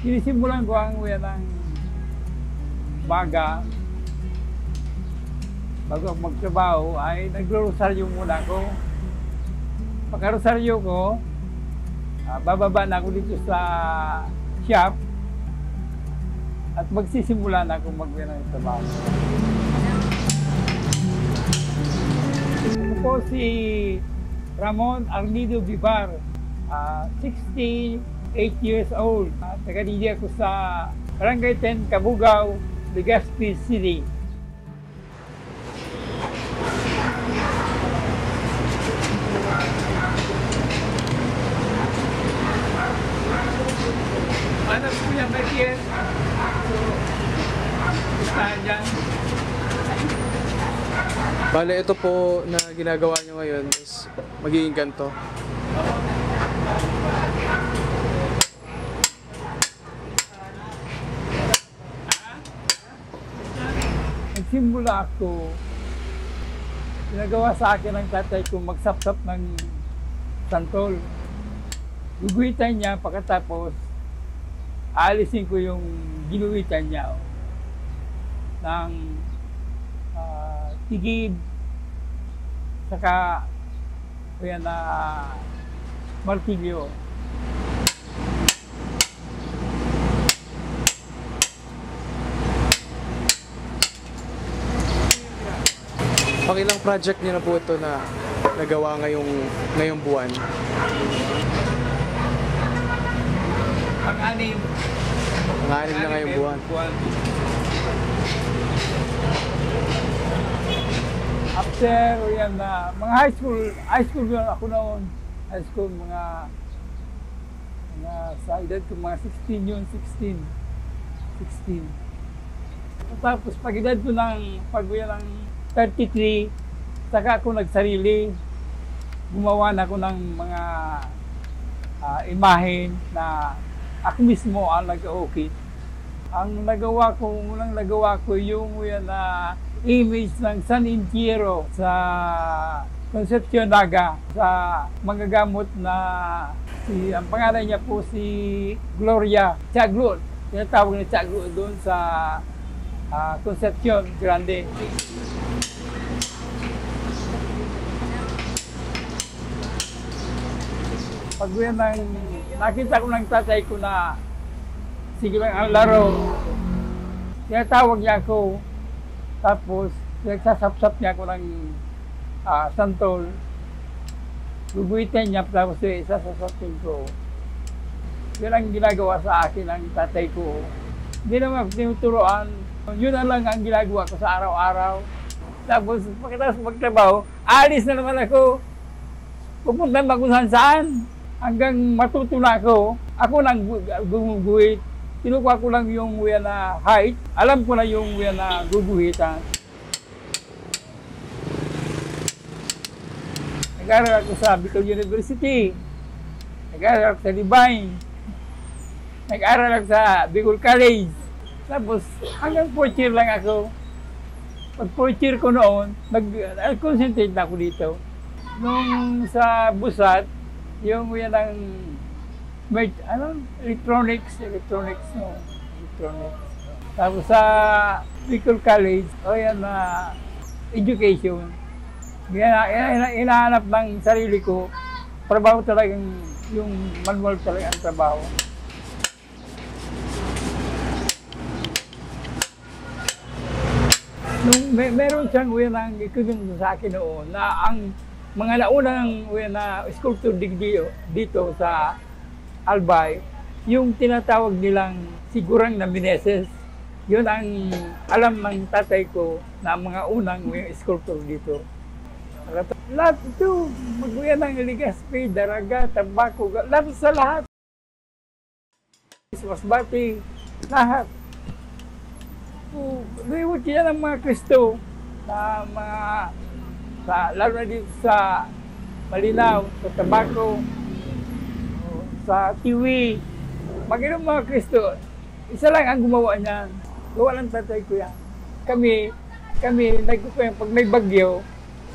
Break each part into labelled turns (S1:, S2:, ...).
S1: Sinisimulan ko ang uyan ng baga. Bago ako magtrabaho ay nagro-rosaryo muna ako. Pagka-rosaryo ko, bababa na ako dito sa shop at magsisimula na ako mag-uyan ng trabaho. Ako po si Ramon Arnido Vivar, 68 years old. Taga-didi ako sa Barangay 10, Cabugao, Legazpi City. Ano po yan, Marquez? Saan dyan?
S2: Bale, ito po na ginagawa nyo ngayon is magiging ganito.
S1: Nagsimula ako, ginagawa sa akin ng tatay ko magsapsap ng santol. Guguhitan niya, pagkatapos aalisin ko yung ginuhitan niya ng tigib, saka yan na martilyo.
S2: Pakilang project niyo na po ito na nagawa ngayong buwan?
S1: Pang-anim.
S2: Pang-anim na ngayong buwan.
S1: After yan na mga high school yun ako noon. High school mga sa edad ko mga 16 yun, 16. Tapos pag edad ko ng pag-uyan ng 33, saka ako nagsarili. Gumawa na ako ng mga imahen na ako mismo ang nag-ukit. Ang unang nagawa ko yung yan na image ng San Intiero sa Concepcion Naga, sa manggagamot na ang pangalan niya po si Gloria Chaglo. Tinatawag na Chaglo doon sa Concepcion Grande. Pag yan nakita ko ng tatay ko na sige lang ang laro, tinatawag niya ako, tapos nagsasapsap niya ako ng santol, guguhitan niya, tapos isasapsapin ko. Yan ang ginagawa sa akin ng tatay ko. Hindi naman tinuturoan, yun na lang ang ginagawa ko sa araw-araw. Tapos pagkatapos magtrabaho, alis na naman ako. Pupunta na kung saan. Hanggang matuto na ako nang gumuguhit. Kinukuha ko lang yung uyan na height. Alam ko na yung uyan na guguhitan. Nag-aaral ako sa Bicol University. Nag-aaral ako sa Divine. Nag-aaral ako sa Bicol College. Tapos hanggang 4th year lang ako. Pag 4th year ko noon, nag-concentrate na ako dito. Nung sa Busat, yung yan ang electronics. Tapos sa Bicol College, yan na education. Hinahanap ng sarili ko, trabaho talagang, yung manual talaga ang trabaho. Meron siyang uyan ang ikunin sa akin noon na ang mga naunang na sculpture dito sa Albay, yung tinatawag nilang sigurang na Meneses, yun ang alam ng tatay ko na mga unang sculpture dito. Lahat ito, mag-uyan ng Legazpi, Daraga, Tabaco, lahat sa lahat. Masbati, lahat. Liwat yan ang mga Kristo na mga lalo na dito sa Malinaw, sa Tabaco, sa Tiwi. Mag-inom mga Kristo, isa lang ang gumawa niyan. Gawa ng tatay ko yan. Kami, pag may bagyo,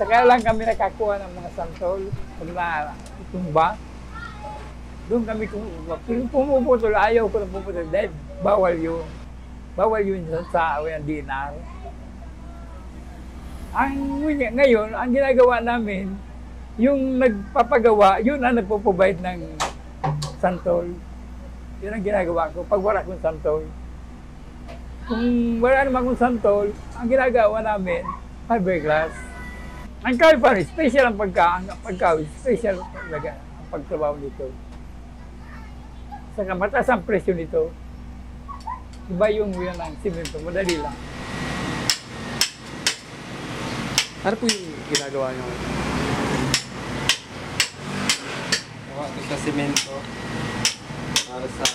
S1: saka lang kami nakakuha ng mga santol, pag na itumba. Doon kami pumuputol, ayaw ko na pumuputol dahil bawal yun. Bawal yun sa ng dinar. Ngayon, ang ginagawa namin, yung nagpapagawa, yun ang nagpo-provide ng santol. Yun ang ginagawa ko pag wala akong santol. Kung wala naman akong santol, ang ginagawa namin, fiberglass. Ang kawit pa rin, special ang pagkawit, special talaga ang pagtrabaho nito. Saka mataas ang presyo nito. Iba yung yun ng simento, madali lang.
S2: Ano po yung ginagawa niyo?
S3: Gawa ko sa simento para sa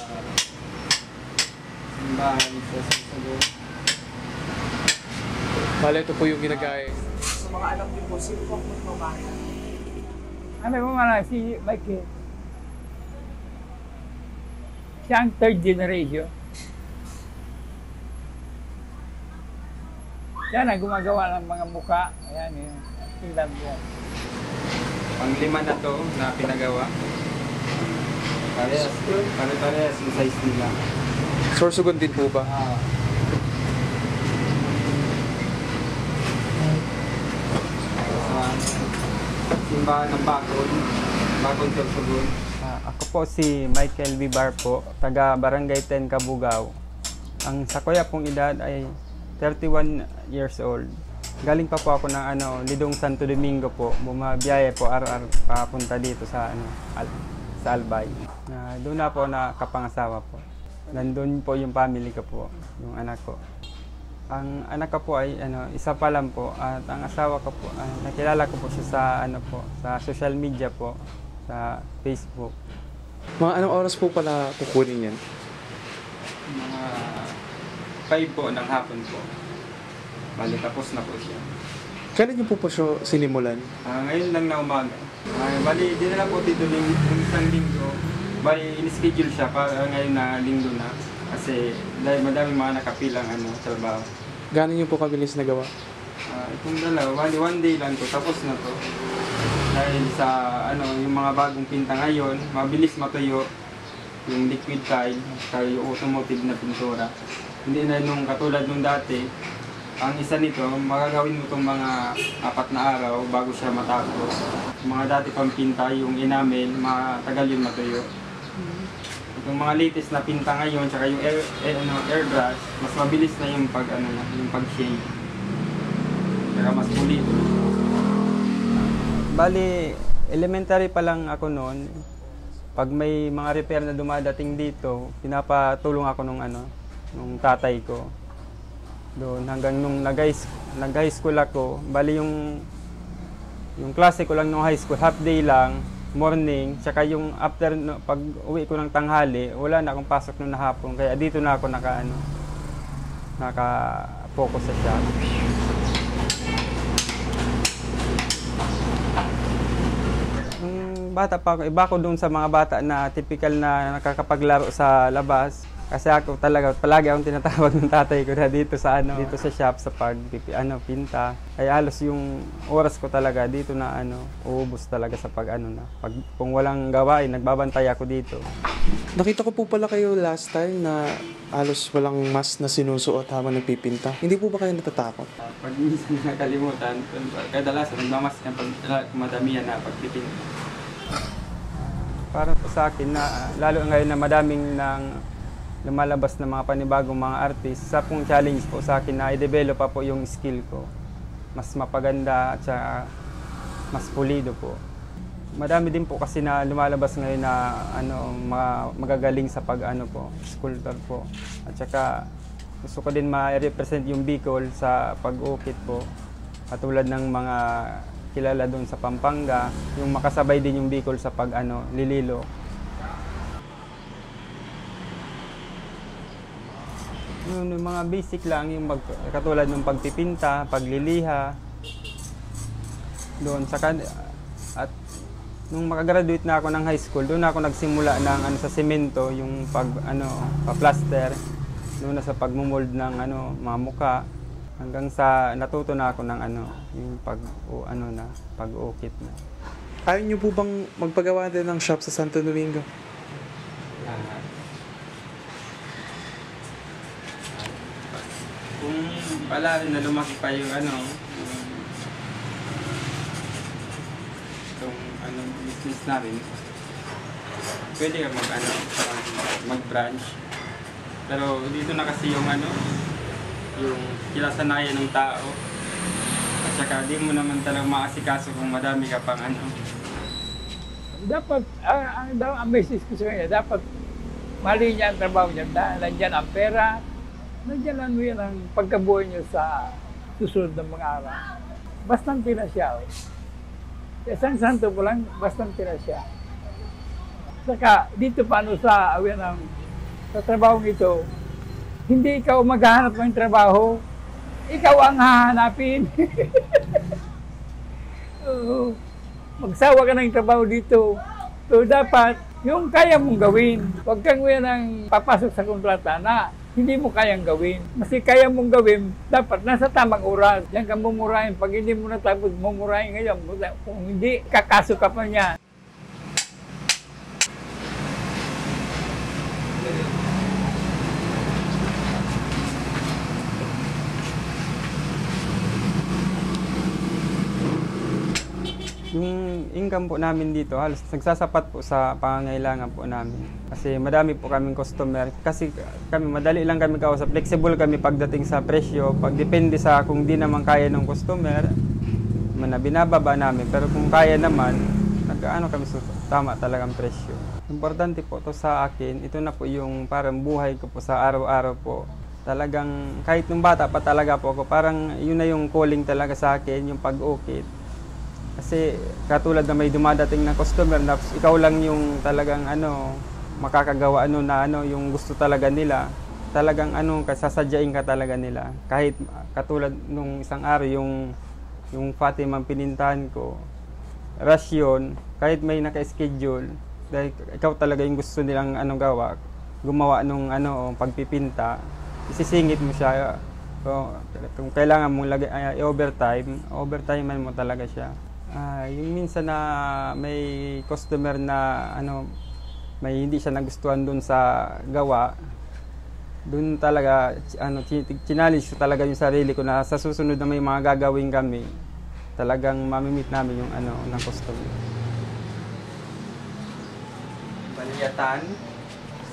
S3: simbahan sa susunod.
S2: Bale, ito po yung ginagaya.
S4: Sa mga alam niyo po, sino po ang magmamahal?
S1: Ano mo man si Michael? Siya ang third generation. Yan ang gumagawa ng mga muka. Ayan yun. Tingnan mo yan.
S3: Panglima na to na pinagawa. Pare-parehas yung size nila.
S2: Sorsogon din po ba?
S3: Sa simbahan ng Bakon Sorsogon.
S5: Ako po si Michael Vivar po, taga Barangay 10 Kabugao. Ang sa kuya pong edad ay 31 years old. Galing pa po ako ng Lidong Santo Domingo po. Bumabiyaya po araw-araw papunta dito sa sa Albay. Doon na po nakapangasawa po. Nandun po yung family ko po, yung anak ko. Ang anak ko po ay isa pa lang po at ang asawa ko po nakilala ko po siya sa sa social media po, sa Facebook.
S2: Mga anong oras po pala kukunin yan?
S3: Mga 5 po ng hapon po. Bali, tapos na po siya.
S2: Kailan niyo po po siya sinimulan?
S3: Ngayon lang na umaga. Bali, dinala po dito yung isang linggo. Bali, in-schedule siya para ngayon na linggo na. Kasi dahil madami mga nakapilang trabaho.
S2: Gano'n niyo po kabilis nagawa?
S3: Itong dalawa, bali, 1 day lang to. Tapos na to. Dahil sa yung mga bagong pinta ngayon, mabilis matuyo yung liquid tile, kaya yung automotive na pintura. Hindi na nung katulad nung dati, ang isa nito, magagawin mo itong mga 4 na araw bago siya matapos. Mga dati pang pinta, yung enamel, matagal yun matuyo. Itong mga latest na pinta ngayon, tsaka yung airbrush, mas mabilis na yung yung pag-shade. Tsaka mas pulido.
S5: Bali, elementary pa lang ako noon. Pag may mga repair na dumadating dito, pinapatulong ako nung tatay ko. Doon hanggang nung nag-high school ako, bali yung klase ko lang nung high school, half day lang, morning, tsaka yung after pag uwi ko ng tanghali, wala na akong pasok nung hapon, kaya dito na ako naka-focus sa shop. Nung bata pa ako, iba ko doon sa mga bata na typical na nakakapaglaro sa labas. Kasi ako talaga, palagi akong tinatawag ng tatay ko na dito sa shop sa pinta. Kaya halos yung oras ko talaga dito na uubos talaga sa kung walang gawain, nagbabantay ako dito.
S2: Nakita ko po pala kayo last time na halos walang mask na sinusuot habang nagpipinta. Hindi po ba kayo natatakot?
S3: Pag minsan nakalimutan, kadalasan nagmamas yan pag madamihan na pagpipinta.
S5: Para po sa akin na lalo ngayon na madaming lumalabas na mga panibagong mga artist, sa pong challenge po sa akin na i-develop pa po yung skill ko. Mas mapaganda at saka mas pulido po. Madami din po kasi na lumalabas ngayon na magagaling sa sculptor po. At saka gusto ko din ma-represent yung Bicol sa pag-ukit po. Katulad ng mga kilala doon sa Pampanga, yung makasabay din yung Bicol sa lililo. Yung mga basic lang, yung katulad ng pagpipinta, pagliliha. Doon at nung makagraduate na ako ng high school, doon ako nagsimula ng sa semento, yung pa-plaster, doon na sa pagmumold ng mga muka, hanggang sa natuto na ako ng yung pag-ukit na.
S2: Ayaw niyo po bang magpagawa din ng shop sa Santo Domingo?
S3: Wala rin na lumaki pa yung itong business namin. Pwede ka mag-branch. Pero dito na kasi yung yung kinasanayan ng tao. At saka di mo naman talagang maasikaso kung madami ka pang
S1: Dapat, ang message ko sa kanya, dapat mali niya ang trabaho niya. Nandiyan ang pera, nandiyan ano yan ang pagkabuhay niyo sa susunod ng mga araw. Bastante na siya. Isang santo po lang, bastante na siya. Saka dito paano sa trabaho ito, hindi ikaw maghahanap ng trabaho, ikaw ang hahanapin. Oo. Magsawa ka ng trabaho dito. So dapat, yung kaya mong gawin. Huwag kang papasok sa kontrata na hindi mo kayang gawin. Kasi kaya mong gawin, dapat nasa tamang oras. Diyan ka mumurahin. Pag hindi mo natapos mumurahin ngayon, kung hindi, kakaso ka pa niya.
S5: Yung income po namin dito, halos nagsasapat po sa pangangailangan po namin. Kasi madami po kaming customer. Kasi madali lang kami kausap. Flexible kami pagdating sa presyo. Pagdepende sa kung di naman kaya ng customer, binababa namin. Pero kung kaya naman, kami tama talagang presyo. Importante po to sa akin. Ito na po yung parang buhay ko po sa araw-araw po. Talagang kahit nung bata pa talaga po ako, parang yun na yung calling talaga sa akin, yung pag-ukit. Kasi katulad na may dumadating na customer na ikaw lang yung talagang makakagawa yung gusto talaga nila. Talagang sasadyain ka talaga nila. Kahit katulad nung isang araw yung Fatima pinintahan ko, rush yun, kahit may naka-schedule, dahil ikaw talaga yung gusto nilang gumawa nung pagpipinta, isisingit mo siya. So, kung kailangan mong overtime mo talaga siya. Yung minsan na may customer na may hindi siya nagustuhan dun sa gawa, dun talaga challenge ko talaga yung sarili ko na sa susunod na may mga gagawin kami, talagang mamimit namin yung ng customer.
S3: Balyatan,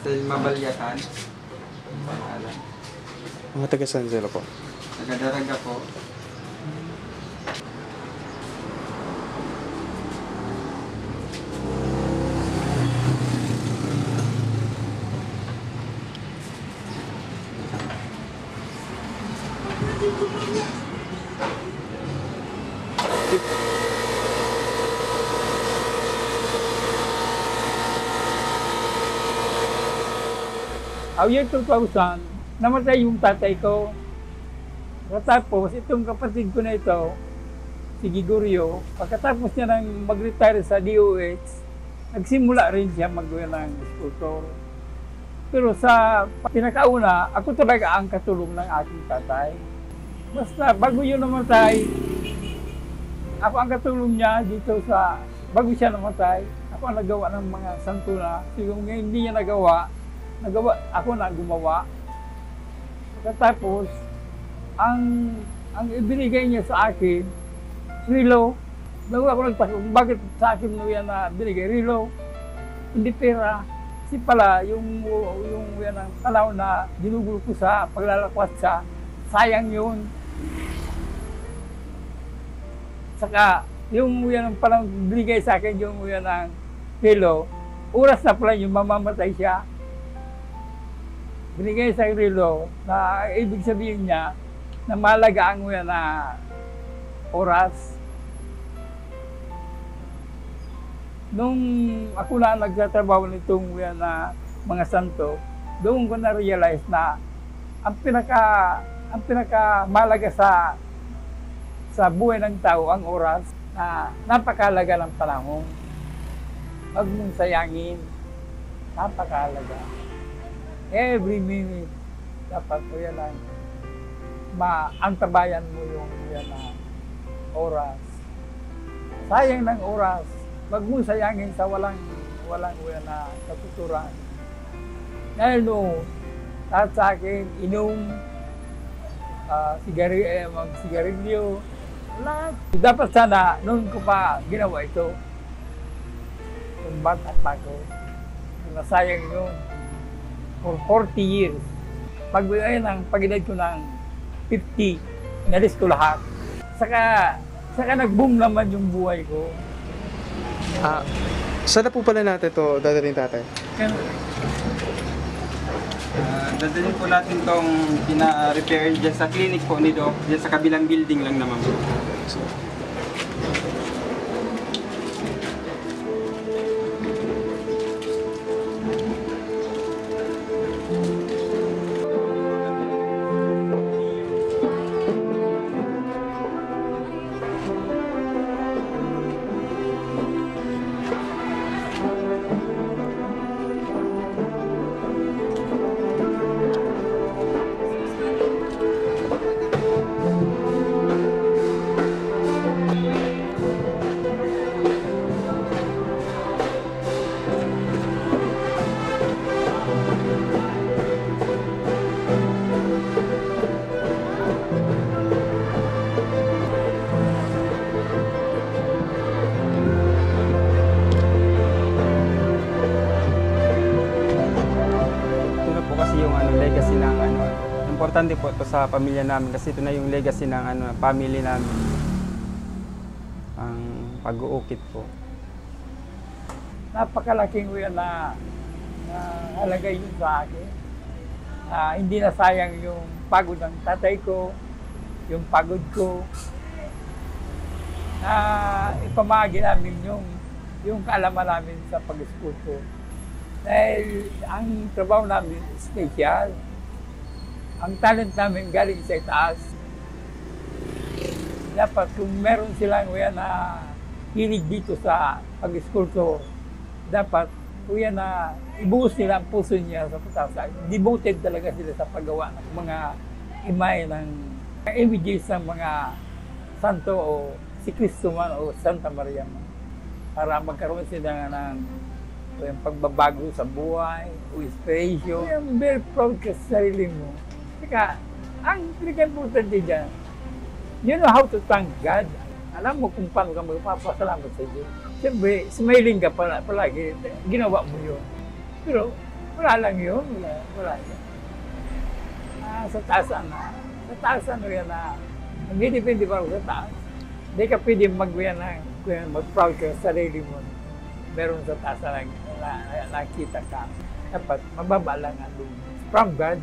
S3: style mabalyatan.
S2: Mga taga San sila po?
S3: Taga-Daraga po.
S1: Year 2000, namatay yung tatay ko. Tapos itong kapatid ko na ito, si Gigorio, pagkatapos niya nang mag-retire sa DOH, nagsimula rin siya mag-uwi ng sculptor. Pero sa pinakauna, ako talaga ang katulong ng aking tatay. Basta bago yun namatay, ako ang katulong niya dito bago siya namatay, ako ang nagawa ng mga santuna. So yung hindi niya nagawa, ako na gumawa. Tapos, ang ibinigay niya sa akin, relo. Bago ako nagtanong, bakit sa akin mo yan na binigay relo? Hindi pera. Kasi pala, yung yan ang panahon na ginugol ko sa paglalakwat sa, sayang yun. Saka, yung yan ang panahon binigay sa akin, yung yan ang relo, oras na pala yung mamamatay siya. Binigay sa relo na ibig sabihin niya na malagaan mo yan na oras. Nung ako na nagtatrabaho nitong yan na mga santo, doon ko na-realize na ang pinaka malaga sa buhay ng tao ang oras na napakalaga ng panahon. Huwag mong sayangin, napakalaga. Every minute, dapat mo yan lang maantabayan mo yung yan na oras. Sayang ng oras, wag mo sayangin sa walang yan na katuturan. Dahil no, lahat sa akin, inom, mag-sigarilyo, lahat. Dapat sana, noon ko pa ginawa ito. Kung bata pa ako, nasayang yun. For 40 years. Pag-edad ko ng 50, inalis ko lahat. Saka nag-boom naman yung buhay ko.
S2: Saan na po pala natin ito dadalhin, tatay?
S3: Dadalhin po natin tong pina-repair dyan sa clinic po ni Doc, dyan sa kabilang building lang naman po.
S5: Legacy ng importante po ito sa pamilya namin kasi ito na yung legacy ng family namin, ang pag-uukit po.
S1: Napakalaking uyan na halaga yun sa akin. Hindi na sayang yung pagod ng tatay ko, yung pagod ko. Ipamahagi namin yung kaalaman namin sa pag-school ko. Dahil ang trabaho namin special. Ang talent namin galing sa itaas. Dapat kung meron silang na hilig dito sa pag-school ko, dapat na ibuhos nila ang puso niya sa pagtasa. Devoted talaga sila sa paggawa ng mga imay ng images ng mga santo o si Cristo man o Santa Maria man. Para magkaroon sila ng yung pagbabago sa buhay, o inspiration. I'm very proud ka sa sarili mo. Saka, ang pinaka-importante dyan, you know how to thank God. Alam mo kung paano ka magpapasalamat sa Diyos. Siyempre, smiling ka palagi. Ginawa mo yun. Pero, wala lang yun. Wala yun. Sa taasan na. Sa taasan mo yan na, hindi depende pa sa taas. Hindi ka pwede mag-proud ka sa sarili mo. Meron sa taas na nakita ka. Dapat mababa lang ang from God.